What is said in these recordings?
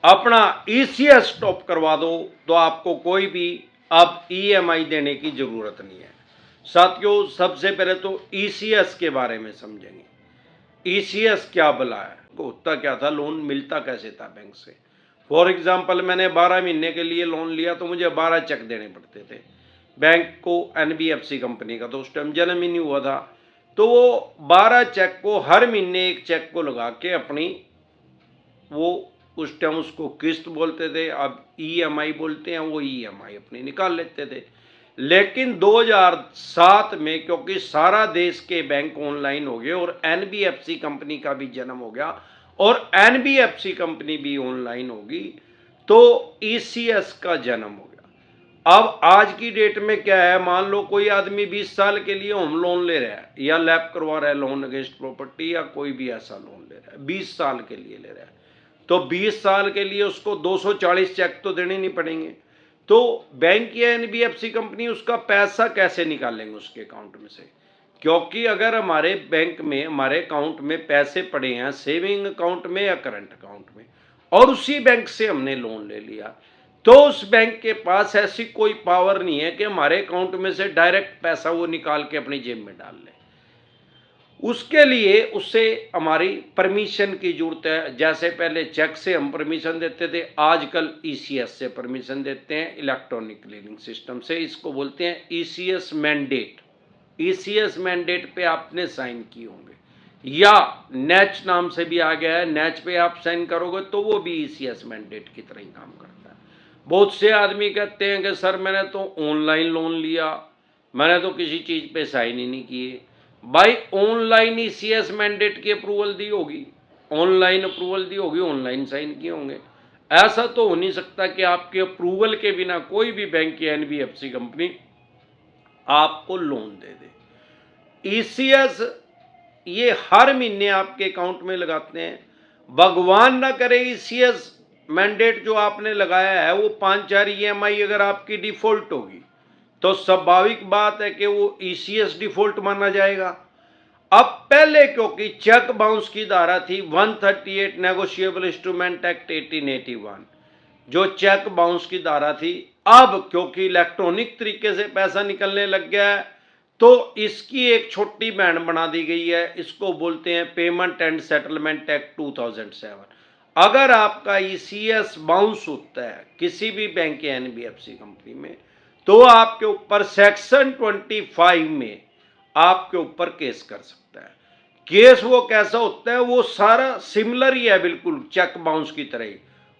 अपना ECS top करवा दो तो आपको कोई भी अब ईएमआई देने की जरूरत नहीं है। साथियों, सबसे पहले तो ईसीएस के बारे में समझेंगे। ईसीएस क्या भला है, होता क्या था, लोन मिलता कैसे था बैंक से। फॉर एग्जाम्पल, मैंने 12 महीने के लिए लोन लिया तो मुझे 12 चेक देने पड़ते थे बैंक को, एनबीएफसी कंपनी का, तो उस टाइम जन्म ही नहीं हुआ था। तो वो 12 चेक को हर महीने एक चेक को लगा के अपनी, वो उस टाइम उसको किस्त बोलते थे, अब ईएमआई बोलते हैं, वो ईएमआई अपनी निकाल लेते थे। लेकिन 2007 में क्योंकि सारा देश के बैंक ऑनलाइन हो गए और एनबीएफसी कंपनी का भी जन्म हो गया और एनबीएफसी कंपनी भी ऑनलाइन होगी, तो ईसीएस का जन्म हो गया। अब आज की डेट में क्या है, मान लो कोई आदमी 20 साल के लिए होम लोन ले रहा है या लैप करवा रहा है, लोन अगेंस्ट प्रॉपर्टी या कोई भी ऐसा लोन ले रहा है, 20 साल के लिए ले रहा है, तो 20 साल के लिए उसको 240 चेक तो देने नहीं पड़ेंगे। तो बैंक या एनबीएफसी कंपनी उसका पैसा कैसे निकालेंगे उसके अकाउंट में से, क्योंकि अगर हमारे बैंक में, हमारे अकाउंट में पैसे पड़े हैं सेविंग अकाउंट में या करंट अकाउंट में, और उसी बैंक से हमने लोन ले लिया, तो उस बैंक के पास ऐसी कोई पावर नहीं है कि हमारे अकाउंट में से डायरेक्ट पैसा वो निकाल के अपनी जेब में डाल ले। उसके लिए उससे हमारी परमिशन की जरूरत है। जैसे पहले चेक से हम परमिशन देते थे, आजकल ईसीएस से परमिशन देते हैं, इलेक्ट्रॉनिक क्लियरिंग सिस्टम से। इसको बोलते हैं ईसीएस मैंडेट। ईसीएस मैंडेट पे आपने साइन किए होंगे, या नैच नाम से भी आ गया है, नैच पे आप साइन करोगे तो वो भी ईसीएस मैंडेट की तरह ही काम करता है। बहुत से आदमी कहते हैं कि सर मैंने तो ऑनलाइन लोन लिया, मैंने तो किसी चीज़ पे साइन ही नहीं किए। भाई, ऑनलाइन ईसीएस मैंडेट की अप्रूवल दी होगी, ऑनलाइन अप्रूवल दी होगी, ऑनलाइन साइन किए होंगे। ऐसा तो हो नहीं सकता कि आपके अप्रूवल के बिना कोई भी बैंक या एनबीएफसी कंपनी आपको लोन दे दे। ईसीएस ये हर महीने आपके अकाउंट में लगाते हैं। भगवान ना करे ईसीएस मैंडेट जो आपने लगाया है वो 5-4 ईएमआई अगर आपकी डिफॉल्ट होगी, तो स्वाभाविक बात है कि वो ईसीएस डिफॉल्ट माना जाएगा। अब पहले क्योंकि चेक बाउंस की धारा थी 138 नेगोशिएबल इंस्ट्रूमेंट एक्ट 1881, जो चेक बाउंस की धारा थी, अब क्योंकि इलेक्ट्रॉनिक तरीके से पैसा निकलने लग गया है, तो इसकी एक छोटी बहन बना दी गई है। इसको बोलते हैं पेमेंट एंड सेटलमेंट एक्ट 2007। अगर आपका ईसीएस बाउंस होता है किसी भी बैंक या एनबीएफसी कंपनी में, तो आपके ऊपर सेक्शन 25 में आपके ऊपर केस कर सकता है। केस वो कैसा होता है, वो सारा सिमिलर ही है, बिल्कुल चेक बाउंस की तरह ही।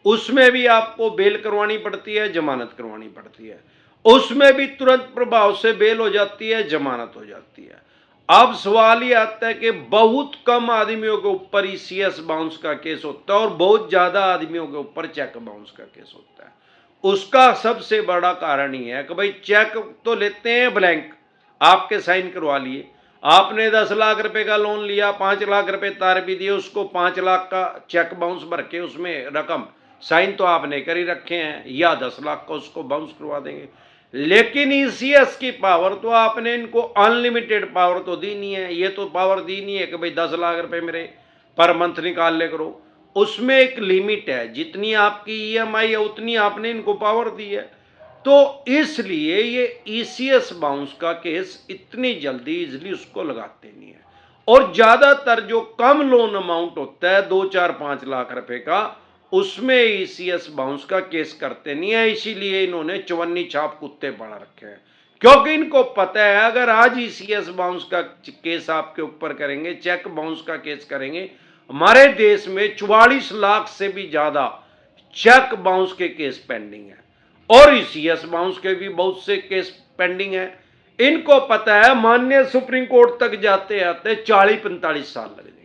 उसमें भी आपको बेल करवानी पड़ती है, जमानत करवानी पड़ती है, उसमें भी तुरंत प्रभाव से बेल हो जाती है, जमानत हो जाती है। अब सवाल ये आता है कि बहुत कम आदमियों के ऊपर ईसीएस बाउंस का केस होता है और बहुत ज्यादा आदमियों के ऊपर चेक बाउंस का केस होता है। उसका सबसे बड़ा कारण ही है कि भाई चेक तो लेते हैं ब्लैंक, आपके साइन करवा लिए, आपने 10 लाख रुपए का लोन लिया, 5 लाख रुपए तार भी दिए, उसको 5 लाख का चेक बाउंस भर के उसमें रकम साइन तो आपने कर ही रखे हैं, या 10 लाख का उसको बाउंस करवा देंगे। लेकिन ईसीएस की पावर तो आपने इनको अनलिमिटेड पावर तो दी नहीं है। ये तो पावर दी नहीं है कि भाई 10 लाख रुपए मेरे पर मंथ निकाल ले करो। उसमें एक लिमिट है, जितनी आपकी ईएमआई है उतनी आपने इनको पावर दी है। तो इसलिए ये ईसीएस बाउंस का केस इतनी जल्दी इजली उसको लगाते नहीं है। और ज्यादातर जो कम लोन अमाउंट होता है 2-4-5 लाख रुपए का, उसमें ईसीएस बाउंस का केस करते नहीं है। इसीलिए इन्होंने चवन्नी छाप कुत्ते पड़ा रखे हैं, क्योंकि इनको पता है अगर आज ईसीएस बाउंस का केस आपके ऊपर करेंगे, चेक बाउंस का केस करेंगे, हमारे देश में 44 लाख से भी ज्यादा चेक बाउंस के केस पेंडिंग है और ईसीएस बाउंस के भी बहुत से केस पेंडिंग है। इनको पता है माननीय सुप्रीम कोर्ट तक जाते आते 40-45 साल लग जाएंगे।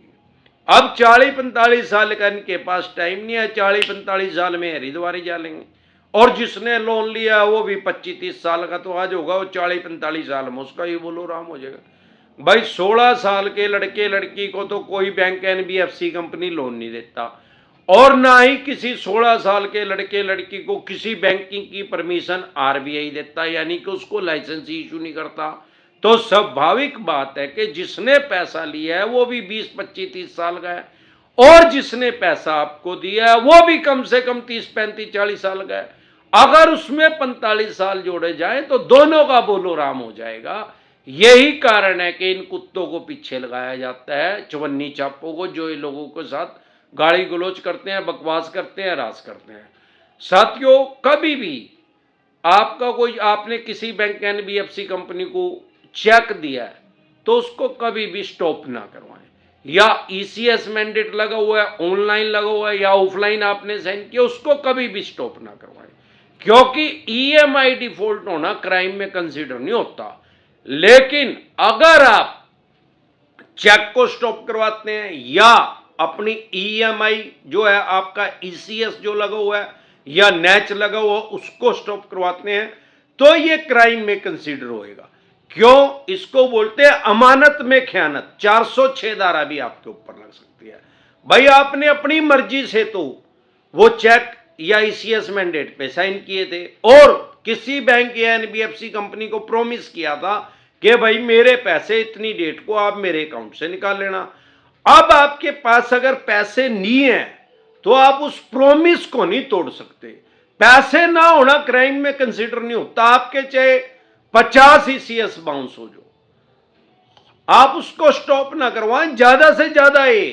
अब 40-45 साल का इनके पास टाइम नहीं है, 40-45 साल में हरिद्वार जा लेंगे। और जिसने लोन लिया वो भी 25-30 साल का तो आज होगा, वो 40-45 साल में उसका ही बोलो राम हो जाएगा। भाई 16 साल के लड़के लड़की को तो कोई बैंक एनबीएफसी कंपनी लोन नहीं देता, और ना ही किसी 16 साल के लड़के लड़की को किसी बैंकिंग की परमिशन आरबीआई देता, यानी कि उसको लाइसेंस इशू नहीं करता। तो स्वाभाविक बात है कि जिसने पैसा लिया है वो भी 20-25-30 साल का है, और जिसने पैसा आपको दिया है वो भी कम से कम 30, 35, 40 साल का है। अगर उसमें 45 साल जोड़े जाएं तो दोनों का बोलो राम हो जाएगा। यही कारण है कि इन कुत्तों को पीछे लगाया जाता है, चवन्नी चापों को, जो इन लोगों के साथ गाली गलौज करते हैं, बकवास करते हैं, राज करते हैं। साथियों, कभी भी आपका कोई, आपने किसी बैंक एनबीएफसी कंपनी को चेक दिया है तो उसको कभी भी स्टॉप ना करवाएं। या ईसीएस मैंडेट लगा हुआ है, ऑनलाइन लगा हुआ है या ऑफलाइन आपने साइन किया, उसको कभी भी स्टॉप ना करवाएं। क्योंकि ईएमआई डिफॉल्ट होना क्राइम में कंसीडर नहीं होता। लेकिन अगर आप चेक को स्टॉप करवाते हैं या अपनी ईएमआई जो है, आपका ईसीएस जो लगा हुआ है या नेच लगा हुआ उसको स्टॉप करवाते हैं, तो ये क्राइम में कंसीडर होएगा। क्यों? इसको बोलते हैं अमानत में खयानत। 406 धारा भी आपके ऊपर लग सकती है। भाई, आपने अपनी मर्जी से तो वो चेक या ईसीएस मैंडेट पे साइन किए थे और किसी बैंक या एनबीएफसी कंपनी को प्रॉमिस किया था कि भाई मेरे पैसे इतनी डेट को आप मेरे अकाउंट से निकाल लेना। अब आपके पास अगर पैसे नहीं है तो आप उस प्रॉमिस को नहीं तोड़ सकते। पैसे ना होना क्राइम में कंसीडर नहीं होता। आपके चाहे 50 ईसीएस बाउंस हो, जो आप उसको स्टॉप ना करवाएं। ज्यादा से ज्यादा ये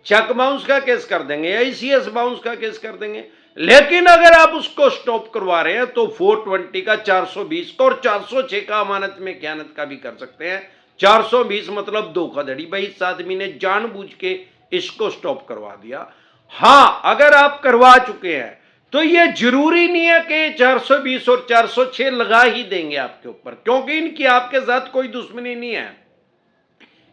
चेक बाउंस का केस कर देंगे या ईसीएस बाउंस का केस कर देंगे। लेकिन अगर आप उसको स्टॉप करवा रहे हैं तो 420 का, 420 का और 406 का अमानत में खयानत का भी कर सकते हैं। 420 मतलब धोखाधड़ी। भाई, इस आदमी ने जानबूझ के इसको स्टॉप करवा दिया। हाँ, अगर आप करवा चुके हैं तो ये जरूरी नहीं है कि 420 और 406 लगा ही देंगे आपके ऊपर, क्योंकि इनकी आपके साथ कोई दुश्मनी नहीं है।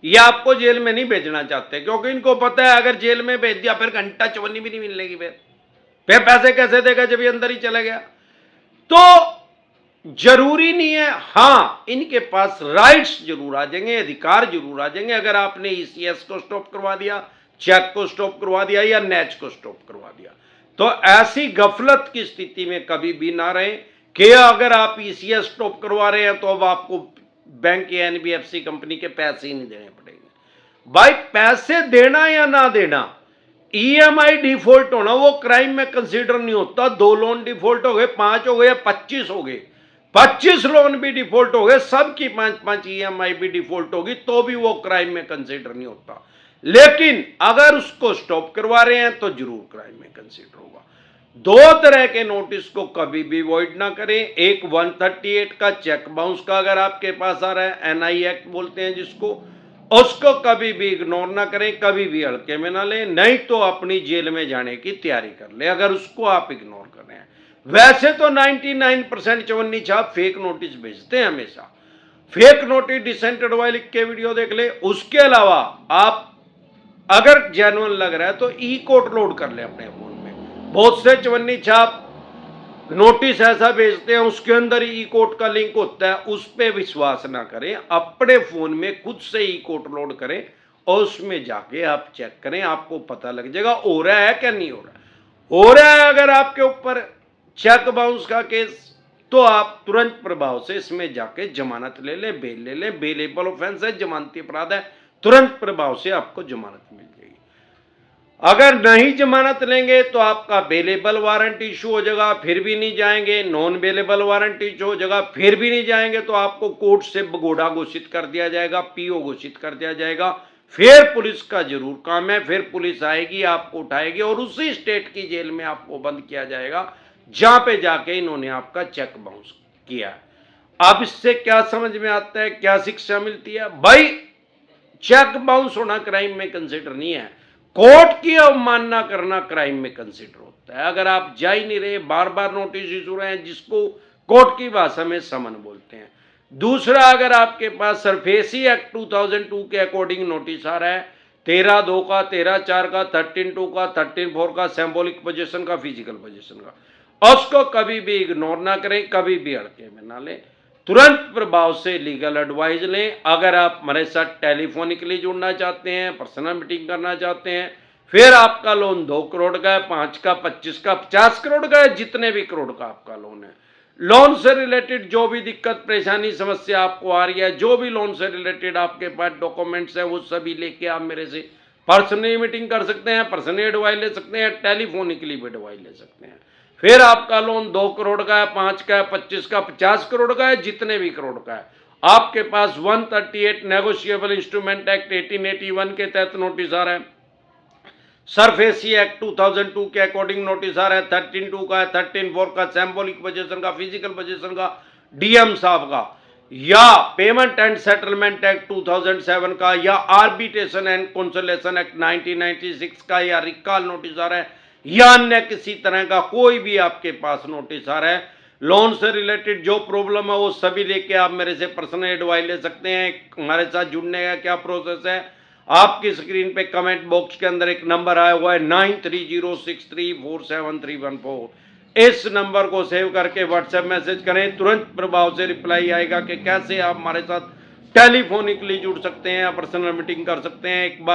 ये आपको जेल में नहीं भेजना चाहते, क्योंकि इनको पता है अगर जेल में भेज दिया फिर घंटा चवन्नी भी नहीं मिलेगी। फिर पैसे कैसे देगा जब ये अंदर ही चला गया? तो जरूरी नहीं है। हां, इनके पास राइट्स जरूर आ जाएंगे, अधिकार जरूर आ जाएंगे अगर आपने ईसीएस को स्टॉप करवा दिया, चेक को स्टॉप करवा दिया या नेच को स्टॉप करवा दिया। तो ऐसी गफलत की स्थिति में कभी भी ना रहे कि अगर आप ईसीएस स्टॉप करवा रहे हैं तो अब आपको बैंक या एनबीएफसी कंपनी के पैसे ही नहीं देने पड़ेंगे। भाई, पैसे देना या ना देना, ईएमआई डिफॉल्ट होना वो क्राइम में कंसीडर नहीं होता। 2 लोन डिफॉल्ट हो गए, 5 हो गए, 25 हो गए, 25 लोन भी डिफॉल्ट हो गए, सबकी 5-5 ईएमआई भी डिफॉल्ट होगी तो भी वो क्राइम में कंसीडर नहीं होता। लेकिन अगर उसको स्टॉप करवा रहे हैं तो जरूर क्राइम में कंसीडर होगा। 2 तरह के नोटिस को कभी भी वॉइड ना करें। एक 138 का चेक बाउंस का अगर आपके पास आ रहा है, एनआई एक्ट बोलते हैं जिसको, उसको कभी भी इग्नोर ना करें, कभी भी हल्के में ना लें, नहीं तो अपनी जेल में जाने की तैयारी कर ले अगर उसको आप इग्नोर कर रहे हैं। वैसे तो 99% चवन्नी छाप फेक नोटिस भेजते हैं हमेशा। फेक नोटिस डिसेंट एडवाइस लिख के वीडियो देख ले। उसके अलावा आप अगर जेन्युइन लग रहा है तो ई कोड लोड कर ले अपने फोन में। बहुत से चवन्नी छाप नोटिस ऐसा भेजते हैं उसके अंदर ई कोड का लिंक होता है, उस पर विश्वास ना करें। अपने फोन में खुद से ई कोड लोड करें और उसमें जाके आप चेक करें, आपको पता लग जाएगा हो रहा है क्या नहीं हो रहा। हो रहा है अगर आपके ऊपर चेक बाउंस का केस, तो आप तुरंत प्रभाव से इसमें जाके जमानत ले लें, बेल ले लें। बेलेबल ऑफेंस है, जमानती अपराध है, तुरंत प्रभाव से आपको जमानत मिल जाएगी। अगर नहीं जमानत लेंगे तो आपका बेलेबल वारंट इशू हो जाएगा, फिर भी नहीं जाएंगे। नॉन बेलेबल वारंट इशू हो जाएगा, फिर भी नहीं जाएंगे तो आपको कोर्ट से बगोड़ा घोषित कर दिया जाएगा, पीओ घोषित कर दिया जाएगा। फिर पुलिस का जरूर काम है, फिर पुलिस आएगी, आपको उठाएगी और उसी स्टेट की जेल में आपको बंद किया जाएगा जहां पे जाके इन्होंने आपका चेक बाउंस किया है। अब इससे क्या समझ में आता है, क्या शिक्षा मिलती है? भाई, चेक बाउंस होना क्राइम में कंसिडर नहीं है, कोर्ट की अवमानना करना क्राइम में कंसिडर होता है। अगर आप जा ही नहीं रहे, बार बार नोटिस इशू रहे हैं जिसको कोर्ट की भाषा में समन बोलते हैं। दूसरा, अगर आपके पास सरफेसी एक्ट 2002 के अकॉर्डिंग नोटिस आ रहा है, 13(2) का, 13(4) का, 13(2) का, 13(4) का, सिंबॉलिक पोजीशन का, फिजिकल पोजीशन का, उसको कभी भी इग्नोर ना करें, कभी भी हल्के में ना लें, तुरंत प्रभाव से लीगल एडवाइस लें। अगर आप हमारे साथ टेलीफोनिकली जुड़ना चाहते हैं, पर्सनल मीटिंग करना चाहते हैं, फिर आपका लोन 2 करोड़ का है, 5 का, 25 का, 50 करोड़ का है, जितने भी करोड़ का आपका लोन है, लोन से रिलेटेड जो भी दिक्कत परेशानी समस्या आपको आ रही है, जो भी लोन से रिलेटेड आपके पास डॉक्यूमेंट्स है वो सभी लेके आप मेरे से पर्सनली मीटिंग कर सकते हैं, पर्सनली एडवाइस ले सकते हैं, टेलीफोनिकली भी एडवाइस ले सकते हैं। फिर आपका लोन 2 करोड़ का है, 5 का है, 25 का, 50 करोड़ का है, जितने भी करोड़ का है, आपके पास 138 नेगोशिएबल इंस्ट्रूमेंट एक्ट 1881 के तहत नोटिस आ रहा है, सरफेसी एक्ट 2002 के अकॉर्डिंग नोटिस आ रहा है, 13(2) का है, 13(4) का, सिंबॉलिक पोजीशन का, फिजिकल पोजीशन का, डीएम साहब का, या पेमेंट एंड सेटलमेंट एक्ट 2007 का, या आर्बिट्रेशन एंड कंसोलिडेशन एक्ट 1996 का, या रिकॉल नोटिस आ रहा है, या अन्य किसी तरह का कोई भी आपके पास नोटिस आ रहा है, लोन से रिलेटेड जो प्रॉब्लम है वो सभी लेके आप मेरे से पर्सनल एडवाइस ले सकते हैं। हमारे साथ जुड़ने का क्या प्रोसेस है, आपकी स्क्रीन पे कमेंट बॉक्स के अंदर एक नंबर आया हुआ है 9306347314। इस नंबर को सेव करके व्हाट्सएप मैसेज करें, तुरंत प्रभाव से रिप्लाई आएगा कि कैसे आप हमारे साथ टेलीफोनिकली जुड़ सकते हैं या पर्सनल मीटिंग कर सकते हैं। एक बार